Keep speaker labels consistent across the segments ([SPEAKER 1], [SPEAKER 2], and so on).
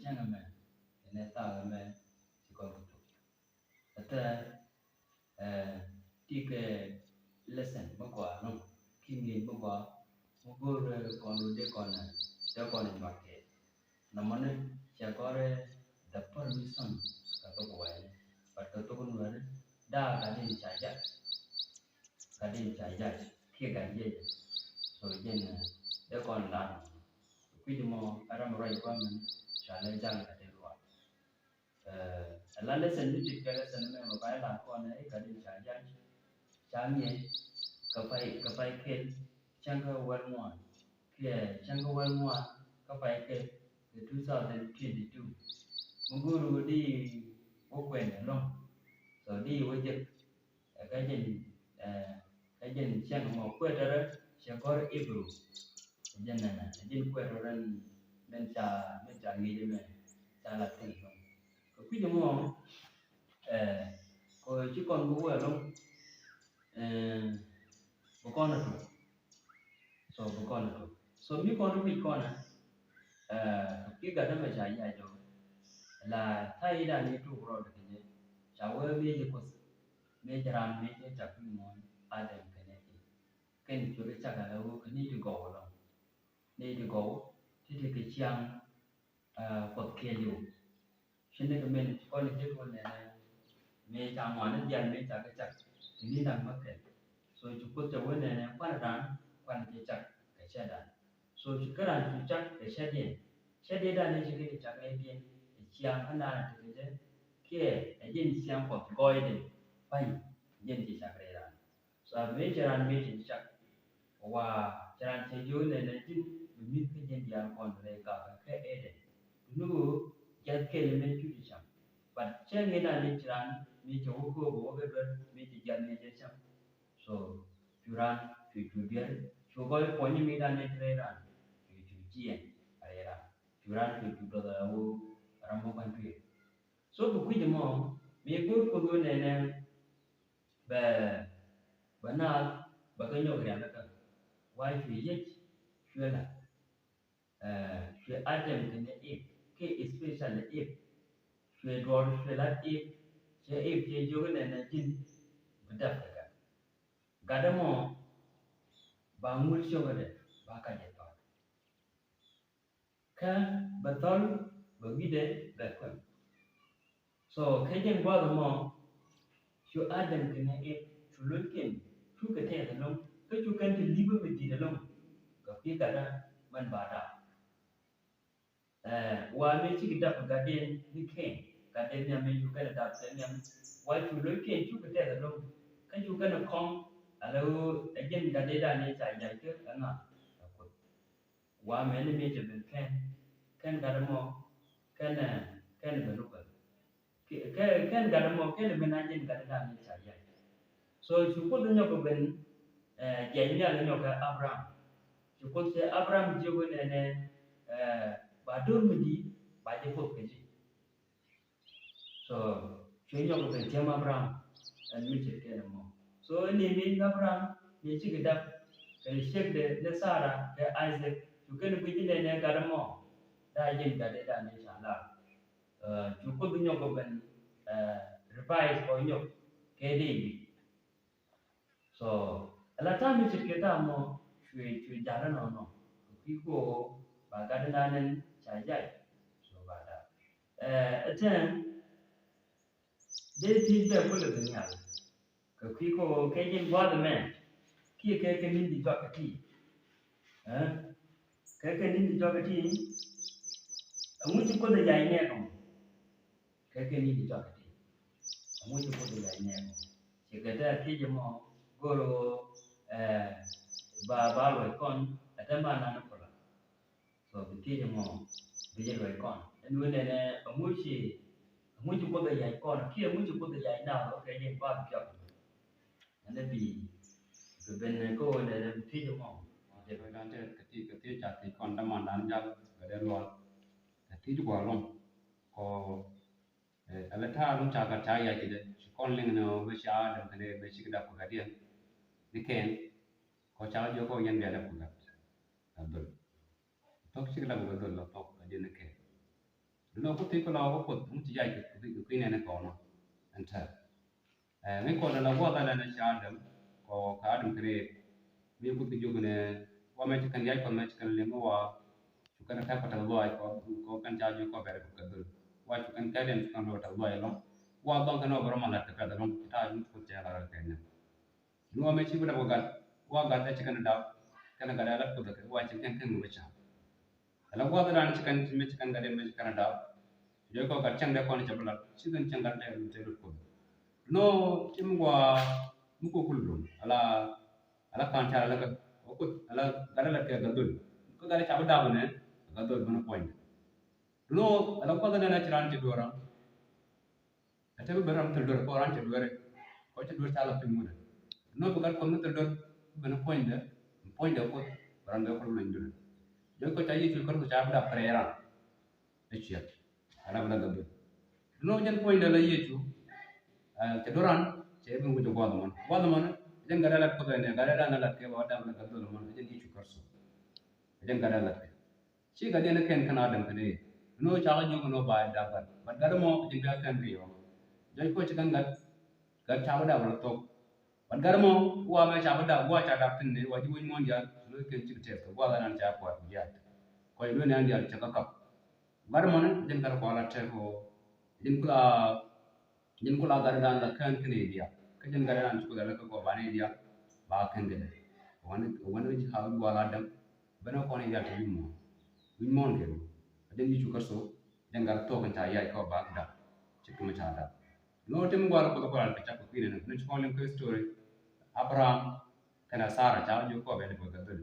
[SPEAKER 1] changa me ne ta me si ko to ata ti ke lesson mo ko no kimi mo ko mo go kon de kon de kon ma ke na mane cha gore the permission ka to ko ai but to ko no da ka din cha ja ka din cha ja ke ga ye so jen de kon la quy mo ara mo rai kwa men cha le jang ka de lo la lesson ni ti ka lesson me mo ba la ko na ka din cha ja cha nye ka pai ke chang ka wan mo ke chang ka wan mo ka pai ke 2022 mo guru di wo kwen no so di wo je cái dân xem một quê đó sẽ có Hebrew dân này nè dân quê đó nên trả nghề cho mình trả là tiền không có quý giống không rồi chứ còn bố ở đâu bố con là chủ bố con là chủ mấy con nó bị con cái gần đó mà chạy dài rồi là thay đàn đi trụ rồi cái gì cháu ơi bây giờ có mấy giờ làm mấy cái chắc cũng muốn ai đem cái này cái chỗ đấy chắc là đâu cái này được gõ rồi này được gõ thì cái chiang quật kia nhiều cho nên cái mình coi là cái con này mấy chàng ngoài nó dần mấy chàng cái chắc thì đi làm mất cái rồi chúng tôi cho cái này quan cái chắc cái xe đàn rồi chúng cái đàn chúng chắc cái xe điện đàn này chỉ cái chắc cái điện chiang cái đàn thì cái cái điện chiang quật coi đi phải điện chỉ chắc cái đàn rồi mấy chàng mấy chỉ chắc và chàng sẽ vô này chứ mình cái điện chiang còn lại cả cái ấy nu ya kele men tu cham but chen nge na ni tran mi jo ko bo be mi ti jan ne cham so turan tu biar so ko po ni mi da ne tre ran tu jien are ra turan tu do da wo ram mo kan tu so bu ku de mo mi ko ne be na ba ka nyo gra ka wa tu ye chue la chue atem ne ke especially if chwe dor chwe lat if che jogo ne jin bedak ka gadamo ba mul chogade ba ka je pa ka batol ba gide ba ko so ke jen gwa mo chu adam kene if chu lukin chu ka te da long ka chu kan te libe be di da long ka pi ka da man ba da wa me chi gida ga den ni ken ga den ne me yu ka da se ne wa chu lukin chu ka te da long ka chu kan kom alo again ga de da ne sai ja ke ana ko wa me ne me je ben ken ga mo ken be lu ka ken ga mo ken be na je ga da ne sai ja so chu ko nyo ko ben je nya ne nyo ka abraham chu ko se abraham je ko ne ba do mi di ba je ko ke ji so chu nyo ko ben je abraham an mi je ke mo so ni mi abraham ni chi ga da cái shek de Sarah de Isaac chu ken bi ne ga mo da yin ga de da ne sha la chu ko bi nyo ko ben revise ko nyo ke de so ala ta mi chi ke da mo chui ja la no ki ko ba ga da ne cha jai so ba da aten de ti de ko le ni ya ko ki ko ke yin wa de men ki ke ni di ba ka ti cái ní cho cái gì muốn chụp có thể dạy nghe không cái ní cho cái gì muốn chụp có thể dạy nghe không chỉ cái đó khi mà goro ba loại con ở trong ban nó có là rồi khi mà bây giờ loại con nên này muốn chụp có thể dạy con khi muốn chụp có thể dạy nào đó cái gì ba kiểu nên vì cái bên này cô này khi mà
[SPEAKER 2] để rồi đang cái tí chặt thì còn đang mòn đang giao cái đèn luɛl cái tí chụp vào luôn có ở ta luôn chặt cái trái vậy thì con linh nó bây giờ đang cái này bây giờ cái cái điện đi kèn có cháu vô có nhân về là cũng gặp được tóc chỉ là một cái là tóc cái điện này kèn no ko ti ko la ko mu ti ya ki ne ko no anta ngai ko la ko da na sha adam ko ka adam kre mi ko ti jogne wa me kan ya ko me kan le mo wa chu kan ka ta lo ai ko kan ja ju ko bere ko ka dul wa chu kan ka den kan lo ta lo ai lo wa don kan no bro ma la ta ka da lo ta mu ko ja la ka ne no me chi bada bogal wa ga ta chi kan da kan ga da la ko da wa chi kan kan mu cha ala wa da na chi kan me chi kan ga den me chi kan da je ko ka chang da ko ni cha bala chi kan chang ga da lu te lu ko no tim gwa muko kullu ala kan ta ala ka ko ala gara la ke gadul ko gara cha bada bune gadul bana point no ala ko da na chiran ti dora ate be beram tel dor ko ran ti dore ko ti dor ta la pimu no ko gar ko no tel dor bana point da ko ran da ko men dor je ko ta yi ti ko cha bada prera e chia ala bada gadul no jen point da la yetu te doran ce ben wujo godo mon jen gara la ko ne gara la na la ke wa da na gadul mon jen yi chu karso jen gara la ke ci ga dena ken kana adam kane no cha ga jogo no ba da ba gar mo jen ga kan riyo jai ko ci kan gar cha ba da ba to ba gar mo wa ma cha ba da wa cha da tin ne wa ji won mon ya no ken ci te ko wa nan cha ko ya ko no ne an ya cha ka ka gar mo ne jen gar ko la te ko jen kula gar dan la kan kane dia ka jen gar dan ko da la ko ba ne dia ba kan de wani ji ha wa la dam bana ko ne ya te mo mon ke den yi chuka so den gar to kan ta ya ko ba da chikku ma cha da no tem gwal ko ko al ta ko kine ne ko len ko story abraham kana sara cha ju ko be ne ko gadul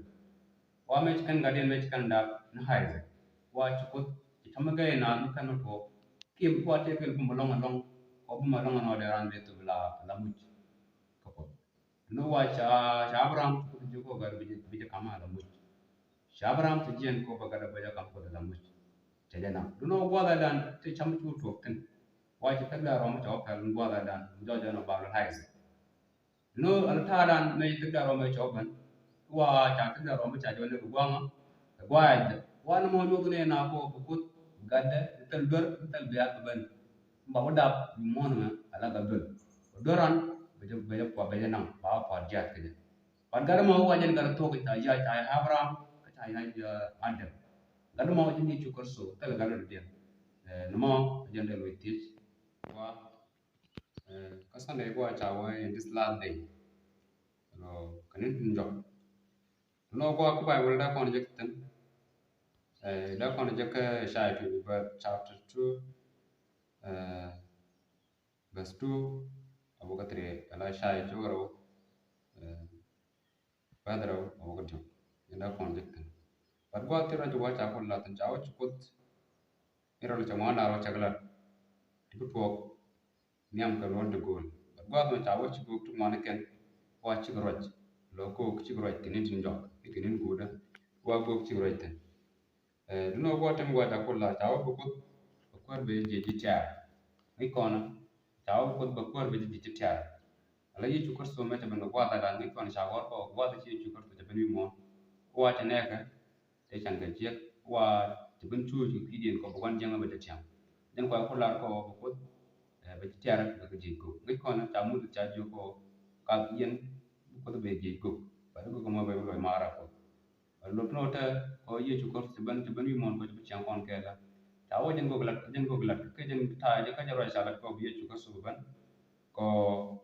[SPEAKER 2] wa me kan ga den me kan da na haize wa chukku tama ga na ni kan ko kim ko te ko bu malong long ko bu malong no de ran be to la mu ko no wa cha abraham ko ju ko gar bi kama la mu Abraham ti jien ko bagada baya kam ko da mu tedena duno gwada dan te cham chu to tin wa ti tagda ro ma to ka gwada dan jo jo no ba lo haiz no al ta dan me tagda ro ma cho ban wa cha tagda ro ma cha jo ne gwa ma gwa ya wa no mo nyogu ne na ko ko gadda tel dor tel biya ka ban ba wada mo na ala ga dol doran be ko be na ba pa dia ke pan gar mo wa jen gar to ka ya ta Abraham ka ya Adam gar mo jen ni chu ko so tel gar dia no mo jen de lo tis wa kasan de ko cha wa in this last day no kanin njo no ko ko ba wala da ko je tan da ko je ka sha to but chapter 2 verse 2 abu ka tre ala sha to ro padro abu ka jo da ko je tan but ko tira jo wa cha ko la tan cha wa chu ko ira lo cha ma na ro cha gala tu to niam ka ron de gol but ko ma cha wa chu ko tu ma ne ken wa chi roj lo ko chi roj tinin tin jok tinin guda wa ko chi roj tin duno ko tem wa ta ko la ta ko be je ji ta ni kono ta ko be je ji ta ala yi chu ko so me ta ben wa ta dan ni kono sha wa ko wa ta chi chu ko ta ben mo wa ta ne ka te chan ga je wa ta ben chu chu ki din ko wan jang ba ta cham den ko la ko be ji ta ra ko ji ko ni kono ta mu ta ju ko ka yen ko be je ko ba ko mo be lo mara ko lo no ta ko ye chu ko se ban wi mon ko chu chang kon ke la ta wo jen go glat ke jen ta je ka jaro sa la ko ye chu ko su ban ko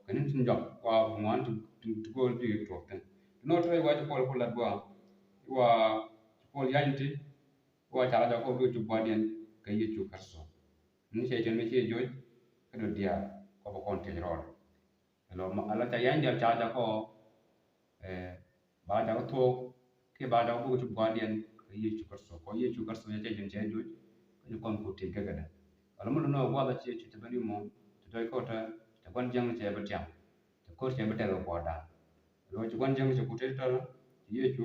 [SPEAKER 2] kenin tin jok ko mo an tu go ti to ten no to wa ko la wa ko yanti wa ta da ko be chu ba den ke ye chu ka so ni se jen me che joj ke do dia ko kon te ro lo ma ala ta yan dia cha ko ba da to ke ba da ko chu ba den ke ye chu ka so ko ye chu ka so ye jen che joj ko kon ko te ga da ala mo no wa da che chu te bani mo to ko ta quan jang che ba tiang ko che ba te ko da lo chu quan jang che ku te ta ye chu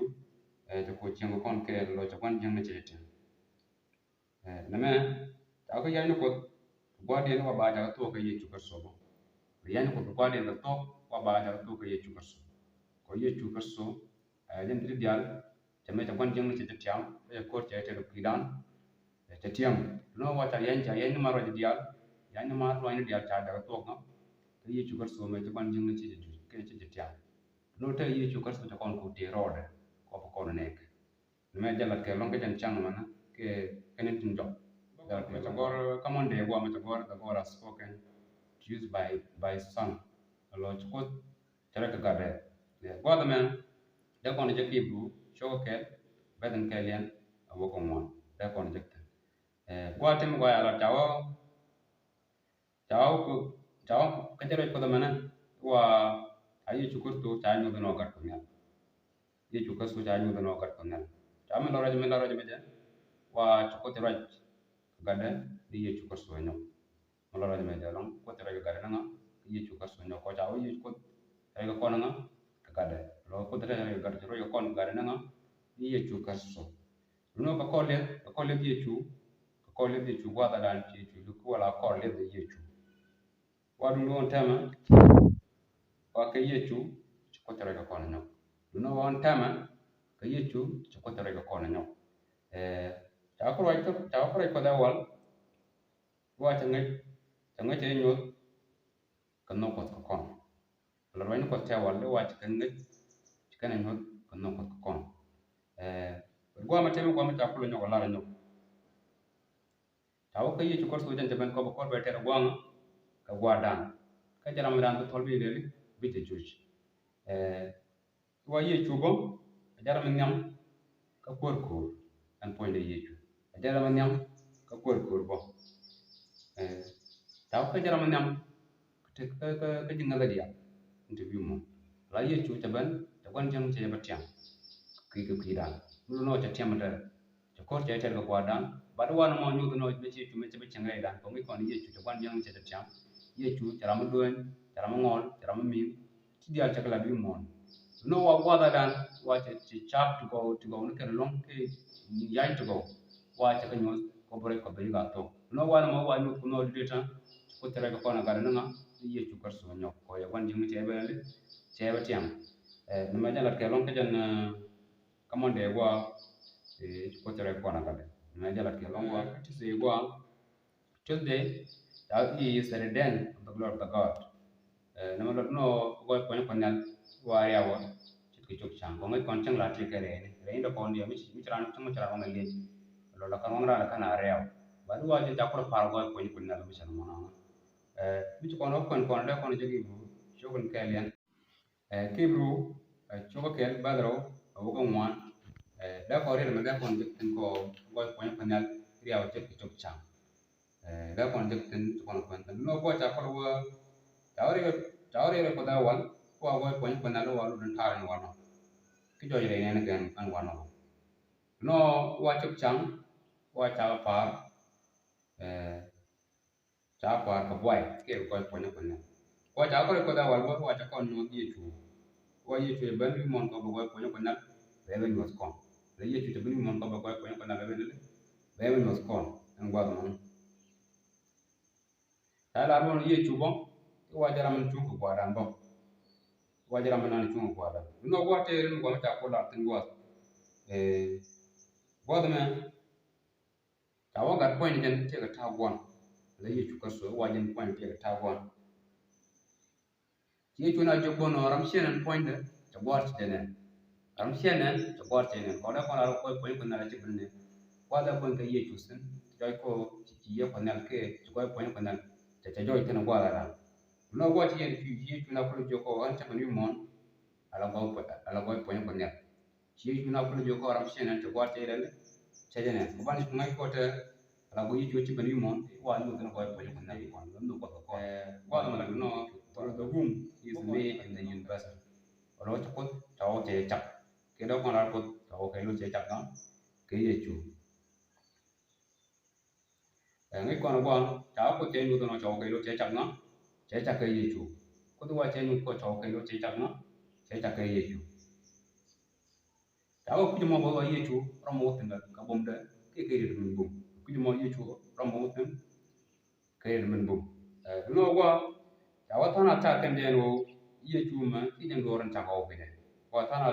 [SPEAKER 2] te ko chiang kon ke lo chu quan jang che te na me ta ko ya ni ko gwa de no ba da to ko ye chu ka so bo ya ni ko gwa de no to ko ba da to ko ye chu ka so ko ye chu ka so den tri dial che me cha quan jang che te tiang ko che te pi dan chatiam no wa yan ma ro dial yan ma ro ni dial cha da to ka ye chu kar so me te ban jing ni chi ke chi chatiam no te ye chu kar so ta kon ku te ro de ko ne me jalat ke long ke jan chang mana ke kenen tin job Matagor common day wa Matagor the God has spoken used by son a lot chukot tere ka gade gwa the man de kon je kibru show ke beden ke lian a wo kon won de kon je gwa tem gwa ala tawo ka tere ko the man wa ayi chukot to ta nyu no gar ko ye chukot so ta nyu no gar ko ta me loro je me wa chukot raj gade di ye chukot so nyo malora de me long ko tere ga gade nga ye chukot so nyo ko ta ye chukot tere ko nga gade lo ko tere ga gade ro ko gade nga ye chukot so no ko le ye chu wa da dan ye chu ko wala ko le ye chu wa du on tama wa ke ye chu ko tere ga nyo no on tama ke ye chu ko tere ga nyo ta ko da wal wa changai te nyot kan no ko kon la ro ni ko te wal wa kan nyot kan no ko kon gwa ma te gwa ma ta ko nyo la nyo ta ko ye ko so jan te ben ko be te gwa ka gwa dan ka jara ma dan ko tol bi le bi te juj wa ye chu bo jara ma nyam ka ko an point de ye chu jara ma nyam ka ko bo ta ko jara ma nyam ka jinga dia interview mo la ye chu te ben te kwan jang che ba tiang ki dan no cha tiam da cha ko che ga kwa dan ba do wan mo nyu no be che chu me che ba chang ga dan ko mi kon ye chu te kwan jang che tiam ye chu cha ma duen cha ma ngol cha ma mi ti dia cha la bi mo no wa da dan wa che chap to go ne kan long ke ya to go wa cha ka nyu ko bore ko be ga to no wa mo wa nyu ko no de ta ko tere ga kona ga na ye chu kar so nyo ko ya kwan jing che ba le che ba tiam no ma jala ke long ke jan kamonde wa ko tere kona ga no ma jala ke long wa ti se wa Tuesday that is the den of the glory of the God no ma no ko ko nyal wa ya wa ti chuk chang ko ngai kon chang la ti ke re ndo kon dia mi tran chang ma tran ngai le lo la kan ra kana re ba du wa ti ta ko par ko ko nyal mi chan mo na mi ko no kon da kon je gi bu shogun kalian kibru choko kel badro abu ko ngwan da ko re ma da kon je tin ko ko nyal ri aw che chuk chang da kon je tin kon no ko ta ko wa tawre ko da wal ko ko nyal wa lu tan tar ni wa no ki jo re ne kan an wa no wa chuk chang wa cha pa ka boy ke ko nyal wa cha ko da wal wa cha kon no ye chu wa ye chu ban mi mon ko ko nyal be be nyot kon le ye chu te bin mon ko ko nyal be nyot kon an gwa no ta la bon ye chu bon wa jara man chu ko gwa dan bon wa jara man nan chu ko gwa dan no wa te ren ko ta ko la tin gwa gwa da man ta wa ga point jen te ga ta gwa le ye chu ka so wa jen point te ga ta gwa ye chu na jo bon ram shen point de ta gwa te ne ram shen ta gwa te ne ko da ko na ko point ko na la ti bin ne wa da point ka ye chu sin jo ko ti ye ko na ke ko point ko na ta jo te na gwa da no wa ti ye chu na ko jo ko an ta ni mon ala go point ko ne chi na ko jo ko ram shen ta gwa te le chajane ko ban ko ngai ko te ala go yijo ci bani mon wa no tan ko ko ko na ko no ko ko wa no no to the room is made in the university ro to ko taw te chak ke do ko na ko taw ke lu che chak na ke ye chu ngai ko na wa taw ko te nu no taw ke lu che chak na che chak ke ye chu ko to wa che nu ko taw ke lu che chak na che chak ke ye chu taw ko mo bo ye chu ro mo tin ka bom de ke ri min bum ku mo ye chu ro mo tin ke ri min bum no wa taw ta na ta kan de no ye chu ma ki den do ran ta ko ke de wa ta na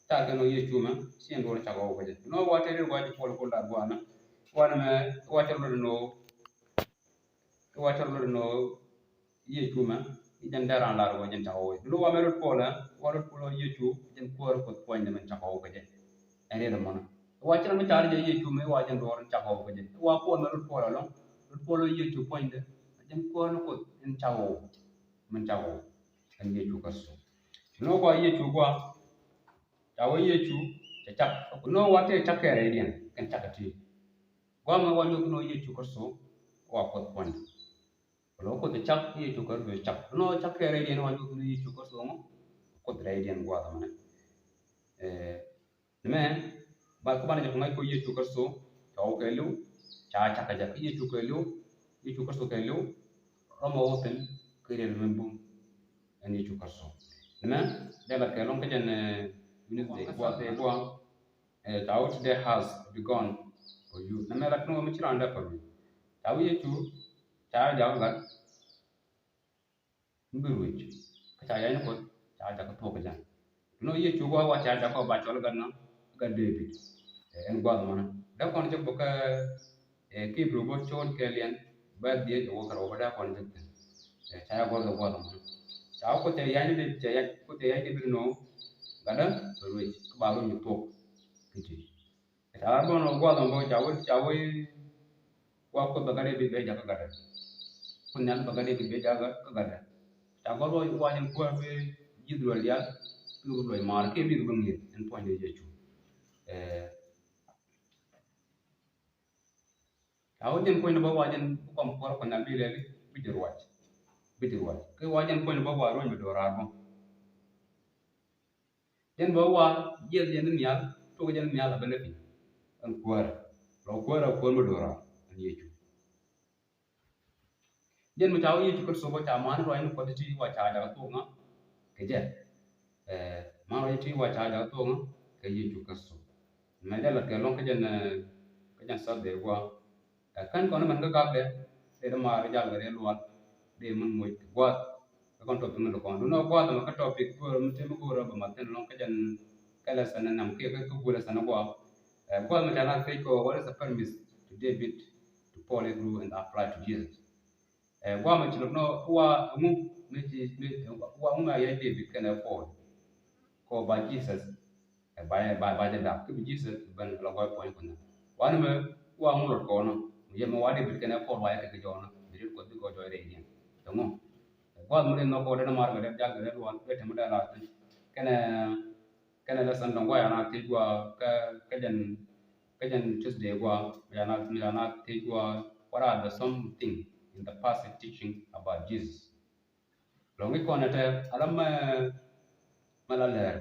[SPEAKER 2] ta kan no ye chu ma si en do ran ta ko ke de no wa te ri wa ti ko la wa na wana me water no ye chuma ijan dara lar wo jan tawo lu wa me rut pola ye chu jan ko ko point men tawo ke je ene da mona water me tar je ye chu me wa jan dor tawo ke je wa ko me rut pola ye chu point jan ko no ko en tawo men tawo an ye chu kaso no ko ye chu kwa tawo ye chu ta chak no wa te chakere dien kan chakati kwa me wa nyu no ye chu kaso wa ko point lo ko te chak ye chu kar be chak no chak kere dien wa nyu ye chu kaso mo ko tre dien gwa ta mana me ba ko bana je ngai ko ye chu kaso ta o ke lu cha chak ja ye chu ke lu ye chu kaso ke lu romo woten kere men bum en ye chu kaso me de ba ke lon ke jen minute de gwa te gwa ta out the house begun for you na me la no mi chira anda for you ta ye chu cha ja ga mbiruj ka cha ya ni ko cha ja ka to ka jan no ye chu wa cha ja ko ba chol ga no ga David en gwa mana da kon je ko ka ki bru bo chon ke lien ba die ko ka ro da kon je cha ya gwa gwa mana cha ko te ya ni de cha ya ko te ya ni bi no ga da ruj ka ba ro ni to ki ti cha bo no gwa bo cha wo wa ko ba ga de bi be ja ka ga da kun nan ba ga de bi be ja ka ga da ta go ro wa ni ko be jidro ya ku ro mar ke bi go ngi en point de je chu awajen point ba wajen kom por ko na bile bidir wach ke wajen point ba wa ro mi do rabo jen ba wa jel jen ni al to jen ni al bele fi an kwar ko mo do ra an yechu jen mi taw yechu ko so ba ta man ro ni ko ti wa ta da to nga ke je ma ro ti wa ta da to nga ke yechu ko so me da la ke lon ke jen sa de wa kan ko man ga de de ma ra ja ga de lo de man mo wa kon topic no kon no kwa to ka topic ko mte mo ko ba maten long ka jan kala sana nam ke ko gula sana kwa mta na ke ko what is the permis to David to follow through and apply to Jesus kwa ma chilo no wa mu me ji wa mu ya David kana for ko ba Jesus ba da ke Jesus ban la ko point ko na wa na me wa mu ko no ye mo wa David kana for wa ya ke jona bi ko joy re ni to mo gwa mu no ko de mar ga de ja ga de wan ke te mu da la kana kana la san dongwa ya na ti gwa ka jan Tuesday gwa ya na ti gwa what are the something in the past teaching about Jesus lo ngi ko na te alam mala ler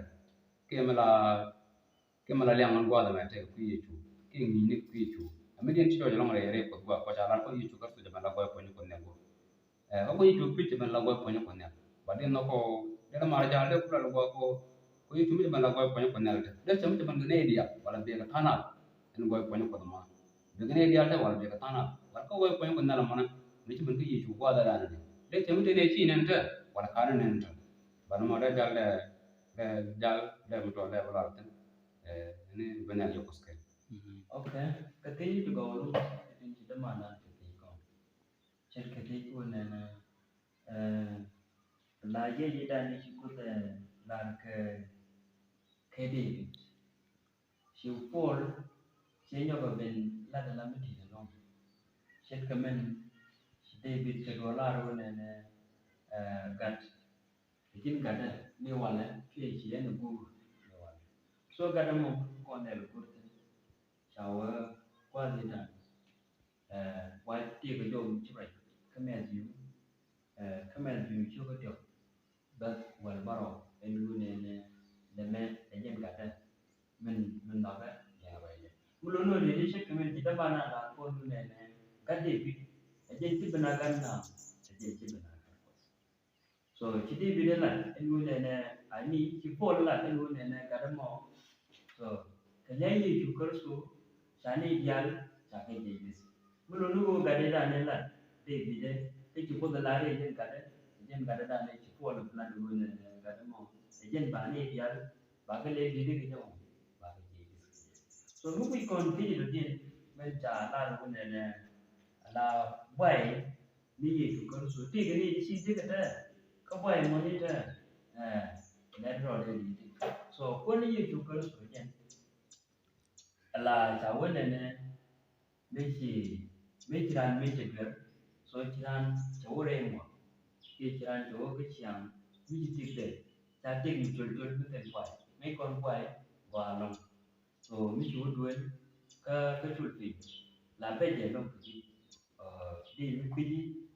[SPEAKER 2] ke mala liang gwa da te ku yi chu ke ni ku yi chu amidien ti jo lo ngare re ko gwa ko ja la ko yi chu ka su de mala gwa ko ni ko ne go ko yi chu preach ben la gwa ko ni ko ne badin no ko de mar ja de kula lo ko yi tumi ban la ko ko ne de cham te ban ne dia wala be ka tana en go ko ko ma de ne dia te wala be ka tana wala ko ko ko ne la mana ni ti ban ki yi chu wa da ne de cham te ne chi ne te wala ka ne ne te ban ma de jal de mo to le wala te ne ben ya ko ske
[SPEAKER 1] okay ka te ju go lu tin ti da mana te ko cher ka te ko ne na la ye da ni shi ko da la ke David shi Paul shi nyo ba ben la da la mi ti da no cher ka men shi David ke do la ro ne gat jin gada ni wala ke shi ne gu ni wala so gada mo ko ne lu ko chawa kwa zina wa ti ga yo chi bai kamel yu chu ga dio ba wal baro en lu ne me en yen gada min da ba ya ba ye mulo no de shi kamel ti da bana la ko lu ne gade bi en yen ti bana ganna en yen ti bana so chi di bi de la en lu ne ani chi po la en lu ne gada mo so kanya ye chu kar so sani dial sa ke de bis mulo nu ga de da ne la de bi de te chi po da la re jen ga da ne chi po la plan lu ne ga da mo jen ba ne dial ba ke le bi de ke jo ba ke de bis so nu bi kon ti de din men cha la ru ne la bai ni ye chu kan so ti ga ni chi ti ga ta ka bai mo ni ta ne ro de ni so ko ni ye chu kan so yen la cha won ne me chiran me chegwer so chiran chore mo ke chiran cho ke chiang mi ti de ta te ni chol chol me te pai me kon pai wa long so mi chu duel ka chul pi la be je long ki di mi pi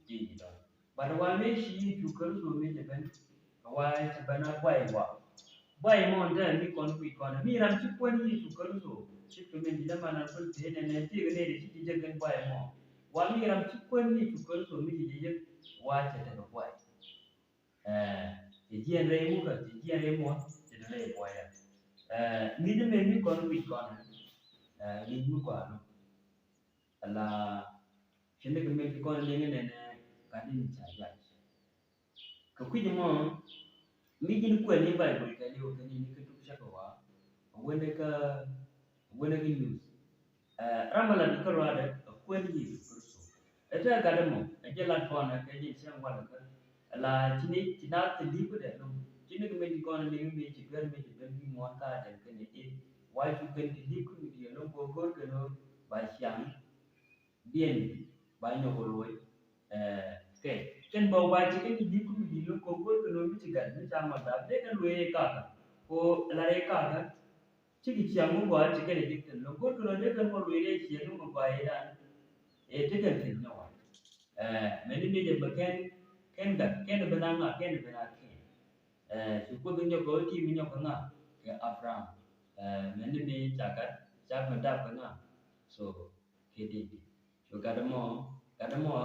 [SPEAKER 1] di da ba da wa me shi chu kan so me je ben wa ta bana pai wa bai mo nda mi kon pi kon mi ram chi ko ni chu kan so chi ko men di da mana ful te ne ti ga ne di chi je gan bai mo wa mi ram chi ko ni chu kan so mi je je wa ta ta bai thì chia ra mu ka thì chia ra mu thì nó lại quay ni de me mi kon pi kon ni mu kwa no la shinde ke me kon le ne ne ka din cha ya ka ku mo mi jin ku ni bai ko ka ni o ka ni ka tu sha ka wa wanda ka wanda ka news ramala ni ka ro da ku ni ku so eta ga da mo a je la ko na ka ji chen wa ka la chini china ti li ku de no chini ke me kon le me chi gar me chi ben mi mo ka da ka ni e wa chu kan ti li ku ni no go go ka no ba xiang bien ba no ko lo ke ken bo ba chi ken di ku di lo ko ko no mi chi ga ni cha ma da de kan lo e ka ko la re ka chi ki chiang mo ba chi ke de ken lo ko no de kan mo lo e chi no ba e da e te kan tin no me ni de ba ken ba na nga ken ba na ken su ko bin yo ko ti mi yo ko nga ke Abraham me ni mi cha ma da ba nga so ke di so ga da mo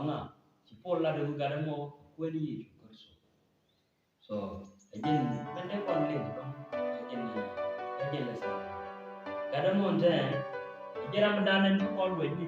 [SPEAKER 1] nga ci pol la de ga da mo ko ni yi ko so again ben de kon le ko again la sa ga da mo nte jaram danan ci pol we ni